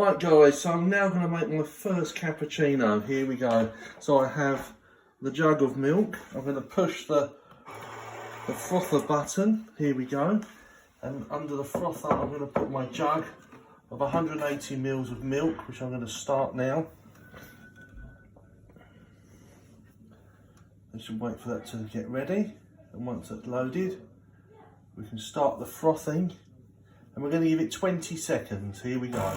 Right guys, so I'm now going to make my first cappuccino. Here we go. So I have the jug of milk. I'm going to push the frother button. Here we go. And under the frother I'm going to put my jug of 180 mils of milk, which I'm going to start now. I should wait for that to get ready. And once it's loaded, we can start the frothing. And we're going to give it 20 seconds. Here we go. So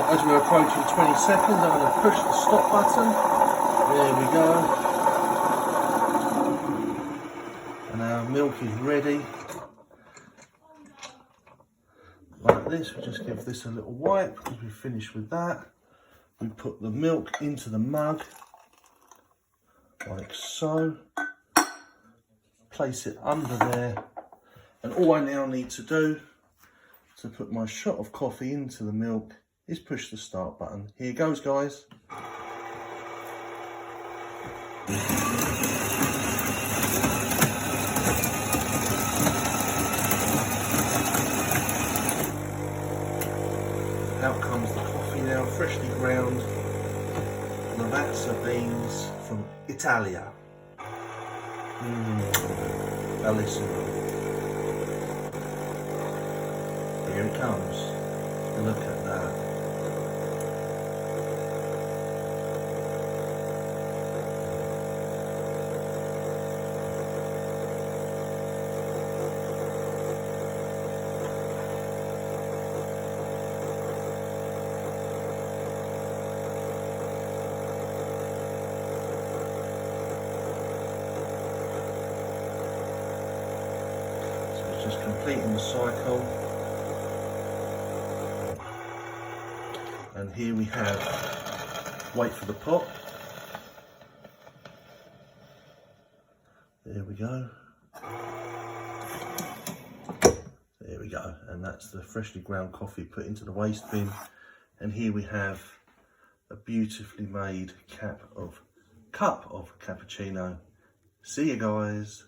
as we're approaching 20 seconds, I'm going to push the stop button. There we go. And our milk is ready. Like this, we just give this a little wipe because we finished with that. We put the milk into the mug, like so. Place it under there. And all I now need to do to put my shot of coffee into the milk is push the start button. Here goes, guys. Out comes the coffee now, freshly ground. Lavazza beans from Italia. Bellissimo. Here it comes. Look at that. Just completing the cycle, and here we have, wait for the pot, there we go, and that's the freshly ground coffee put into the waste bin. And here we have a beautifully made cup of cappuccino. See you guys.